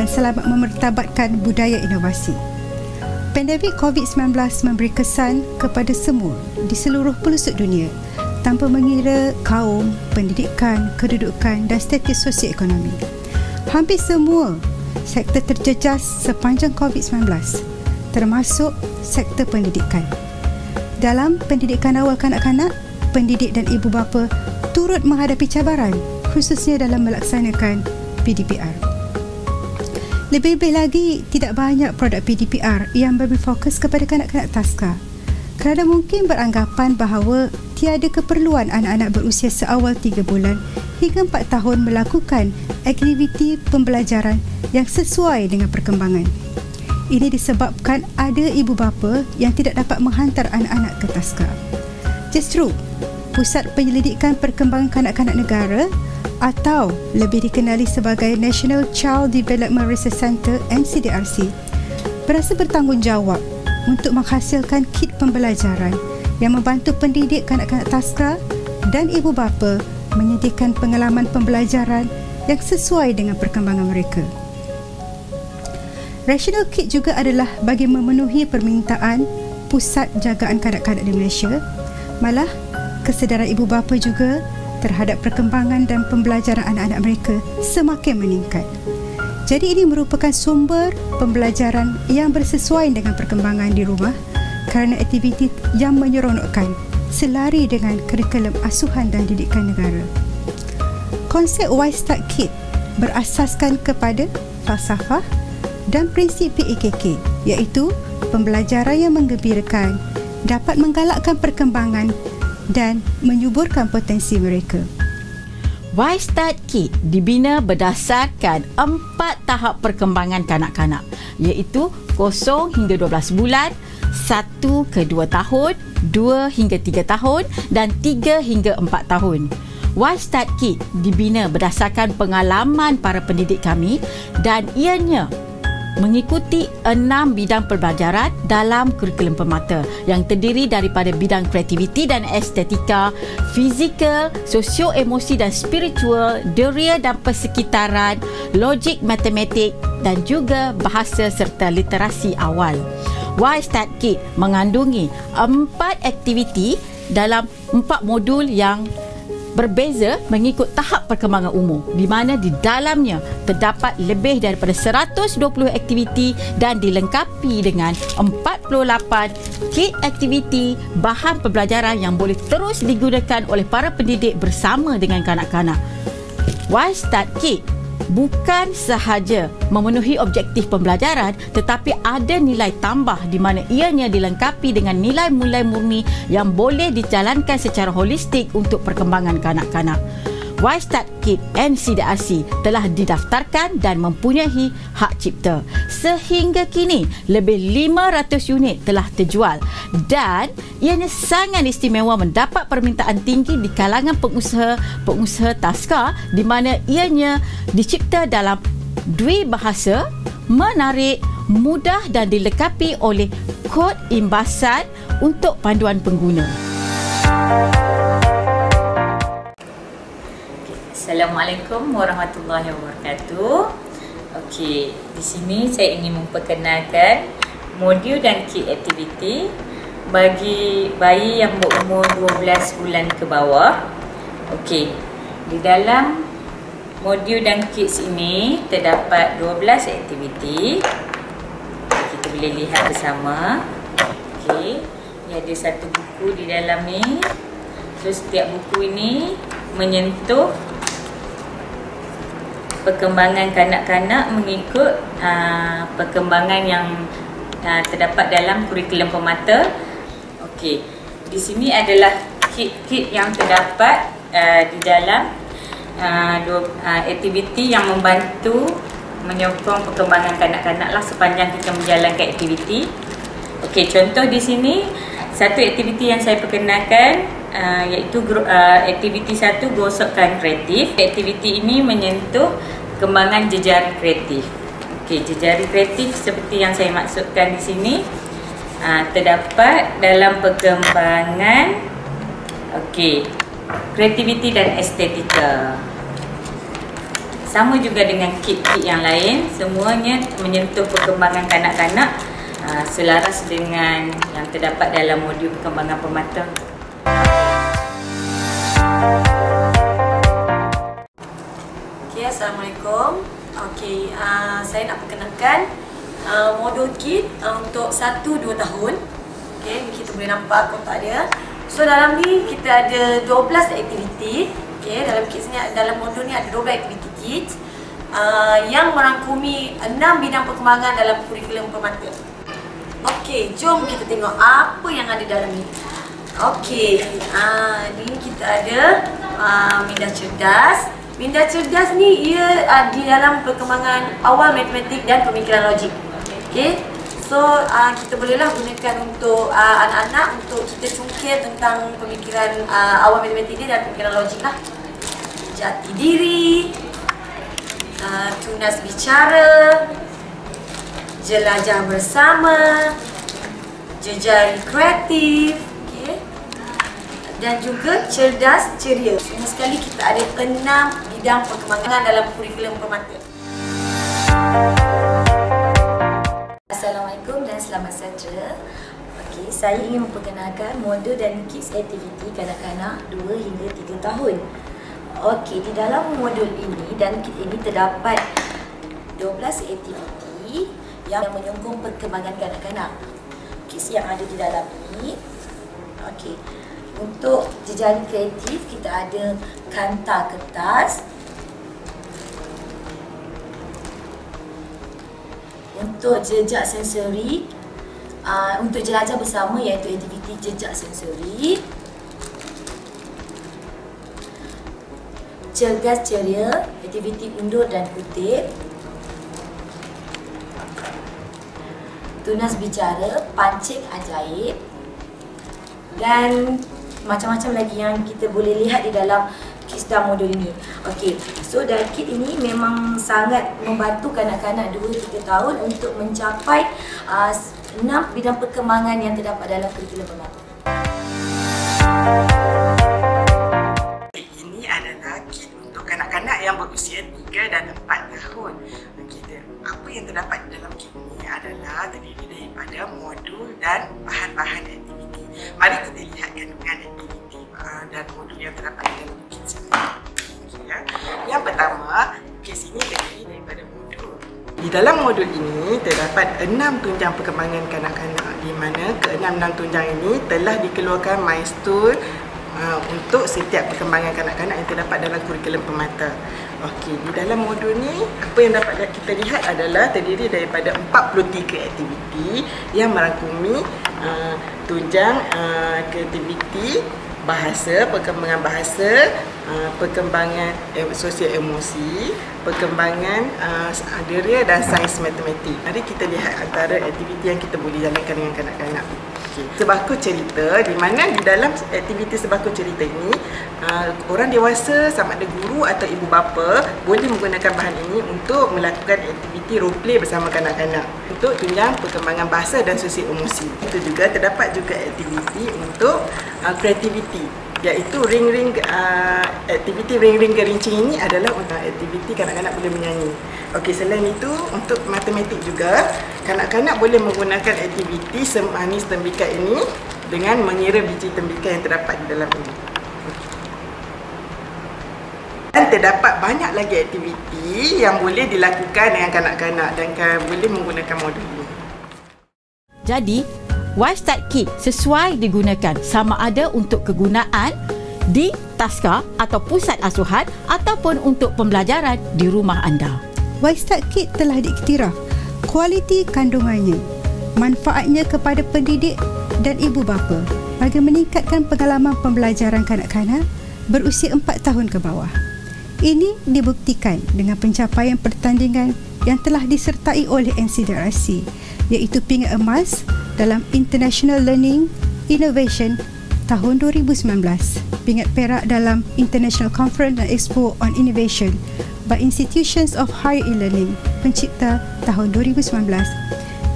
dan selamat memertabatkan budaya inovasi. Pandemik COVID-19 memberi kesan kepada semua di seluruh pelosok dunia tanpa mengira kaum, pendidikan, kedudukan dan status sosioekonomi. Hampir semua sektor terjejas sepanjang COVID-19, termasuk sektor pendidikan. Dalam pendidikan awal kanak-kanak, pendidik dan ibu bapa turut menghadapi cabaran, khususnya dalam melaksanakan PDPR. Lebih-lebih lagi, tidak banyak produk PDPR yang lebih fokus kepada kanak-kanak taska kerana mungkin beranggapan bahawa tiada keperluan anak-anak berusia seawal 3 bulan hingga 4 tahun melakukan aktiviti pembelajaran yang sesuai dengan perkembangan. Ini disebabkan ada ibu bapa yang tidak dapat menghantar anak-anak ke taska. Justru, Pusat Penyelidikan Perkembangan Kanak-kanak Negara atau lebih dikenali sebagai National Child Development Research Centre NCDRC berasa bertanggungjawab untuk menghasilkan kit pembelajaran yang membantu pendidik kanak-kanak taska dan ibu bapa menyediakan pengalaman pembelajaran yang sesuai dengan perkembangan mereka. Rational Kit juga adalah bagi memenuhi permintaan Pusat Jagaan Kanak-kanak di Malaysia. Malah, kesedaran ibu bapa juga terhadap perkembangan dan pembelajaran anak-anak mereka semakin meningkat. Jadi ini merupakan sumber pembelajaran yang bersesuaian dengan perkembangan di rumah kerana aktiviti yang menyeronokkan selari dengan kurikulum asuhan dan didikan negara. Konsep Y-Start Kit berasaskan kepada falsafah dan prinsip PAKK, iaitu pembelajaran yang menggembirakan, dapat menggalakkan perkembangan dan menyuburkan potensi mereka. Y-Start Kit dibina berdasarkan 4 tahap perkembangan kanak-kanak, iaitu 0 hingga 12 bulan, 1 ke 2 tahun, 2 hingga 3 tahun dan 3 hingga 4 tahun. Y-Start Kit dibina berdasarkan pengalaman para pendidik kami dan ianya mengikuti 6 bidang pembelajaran dalam kurikulum permata yang terdiri daripada bidang kreativiti dan estetika, fizikal, sosio-emosi dan spiritual, deria dan persekitaran, logik matematik dan juga bahasa serta literasi awal. Y-Start Kit mengandungi 4 aktiviti dalam 4 modul yang berbeza mengikut tahap perkembangan umur, di mana di dalamnya terdapat lebih daripada 120 aktiviti dan dilengkapi dengan 48 kit aktiviti bahan pembelajaran yang boleh terus digunakan oleh para pendidik bersama dengan kanak-kanak. Y-Start Kit bukan sahaja memenuhi objektif pembelajaran tetapi ada nilai tambah di mana ianya dilengkapi dengan nilai-nilai murni yang boleh dijalankan secara holistik untuk perkembangan kanak-kanak. Y-Start Kit NCDRC telah didaftarkan dan mempunyai hak cipta. Sehingga kini, lebih 500 unit telah terjual dan ianya sangat istimewa mendapat permintaan tinggi di kalangan pengusaha taska di mana ianya dicipta dalam dua bahasa, menarik, mudah dan dilengkapi oleh kod imbasan untuk panduan pengguna. Assalamualaikum warahmatullahi wabarakatuh. Okey, di sini saya ingin memperkenalkan modul dan kit aktiviti bagi bayi yang berumur 12 bulan ke bawah. Okey, di dalam modul dan kit ini terdapat 12 aktiviti. Kita boleh lihat bersama. Okey, ini ada satu buku di dalam ni. So setiap buku ini menyentuh perkembangan kanak-kanak mengikut perkembangan yang terdapat dalam kurikulum permata. Okey, di sini adalah kit-kit yang terdapat di dalam aktiviti yang membantu menyokong perkembangan kanak-kanak lah sepanjang kita menjalankan aktiviti. Okey, contoh di sini satu aktiviti yang saya perkenalkan iaitu aktiviti 1 gosokkan kreatif. Aktiviti ini menyentuh perkembangan jejari kreatif. Okey, jejari kreatif seperti yang saya maksudkan di sini terdapat dalam perkembangan kreativiti dan estetika. Sama juga dengan kit-kit yang lain, semuanya menyentuh perkembangan kanak-kanak selaras dengan yang terdapat dalam modul perkembangan permata. Okay, Assalamualaikum. Okay, saya nak perkenalkan modul kit untuk 1-2 tahun. Okay, kita boleh nampak kotak dia. So dalam ni kita ada 12 aktiviti. Okay, dalam kit ni, dalam modul ni ada 12 aktiviti kit yang merangkumi 6 bidang perkembangan dalam kurikulum permata. Okey, jom kita tengok apa yang ada dalam ni. Okey, ni kita ada minda cerdas. Minda cerdas ni ia di dalam perkembangan awal matematik dan pemikiran logik. Okey. So kita bolehlah gunakan untuk anak-anak untuk kita cungkil tentang pemikiran awal matematik dia dan pemikiran logik lah. Jati diri, tunas bicara, jelajah bersama, jejari kreatif, okay, dan juga cerdas ceria. Semua sekali kita ada 6 bidang perkembangan dalam kurikulum permata. Assalamualaikum dan selamat sejahtera. Okay, saya ingin memperkenalkan modul dan kids aktiviti kanak-kanak 2 hingga 3 tahun. Okey, di dalam modul ini dan kit ini terdapat 12 aktiviti yang menyokong perkembangan kanak-kanak. Kits yang ada di dalam ini. Okey. Untuk jejari kreatif kita ada kanta kertas. Untuk jejak sensori, untuk jelajah bersama iaitu aktiviti jejak sensori. Cerdas ceria, aktiviti undur dan kutip. Tunas bicara, pancing ajaib, dan macam-macam lagi yang kita boleh lihat di dalam kit dan modul ini. Okey, so dalam kit ini memang sangat membantu kanak-kanak 2-3 tahun untuk mencapai 6 bidang perkembangan yang terdapat dalam kurikulum permata. Ini adalah kit untuk kanak-kanak yang berusia 3 dan 4 tahun. Apa yang terdapat di dalam kit ini adalah terdiri daripada modul dan bahan-bahan aktiviti. Mari kita lihat kandungan aktiviti dan modul yang terdapat di dalam kit ini. Yang pertama, kit ini terdiri daripada modul. Di dalam modul ini terdapat 6 tunjang perkembangan kanak-kanak, di mana ke-6 tunjang ini telah dikeluarkan milestone untuk setiap perkembangan kanak-kanak yang terdapat dalam kurikulum permata. Okey, di dalam modul ni apa yang dapat kita lihat adalah terdiri daripada 43 aktiviti yang merangkumi tunjang aktiviti bahasa, perkembangan bahasa, perkembangan sosial emosi, perkembangan aderia dan sains matematik. Mari kita lihat antara aktiviti yang kita boleh jalankan dengan kanak-kanak. Okay. Sebaku cerita, di mana di dalam aktiviti sebaku cerita ini orang dewasa sama ada guru atau ibu bapa boleh menggunakan bahan ini untuk melakukan aktiviti role play bersama kanak-kanak untuk tunjang perkembangan bahasa dan sosial emosi. Itu juga terdapat juga aktiviti untuk kreativiti, iaitu aktiviti ring-ring gerincing ini adalah untuk aktiviti kanak-kanak boleh menyanyi. Okey, selain itu untuk matematik juga kanak-kanak boleh menggunakan aktiviti semanis tembikat ini dengan mengira biji tembikat yang terdapat di dalam ini. Dan terdapat banyak lagi aktiviti yang boleh dilakukan dengan kanak-kanak dan boleh menggunakan modul ini. Jadi, Y-Start Kit sesuai digunakan sama ada untuk kegunaan di taska atau pusat asuhan ataupun untuk pembelajaran di rumah anda. Y-Start Kit telah diiktiraf kualiti kandungannya, manfaatnya kepada pendidik dan ibu bapa bagi meningkatkan pengalaman pembelajaran kanak-kanak berusia 4 tahun ke bawah. Ini dibuktikan dengan pencapaian pertandingan yang telah disertai oleh NCDRC, iaitu pingat emas dalam International Learning Innovation tahun 2019, pingat perak dalam International Conference and Expo on Innovation by Institutions of Higher E-Learning pencipta tahun 2019,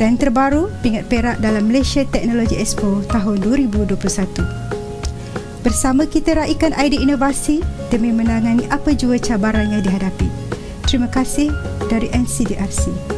dan terbaru pingat perak dalam Malaysia Technology Expo tahun 2021. Bersama kita raikan idea inovasi demi menangani apa jua cabaran yang dihadapi. Terima kasih dari NCDRC.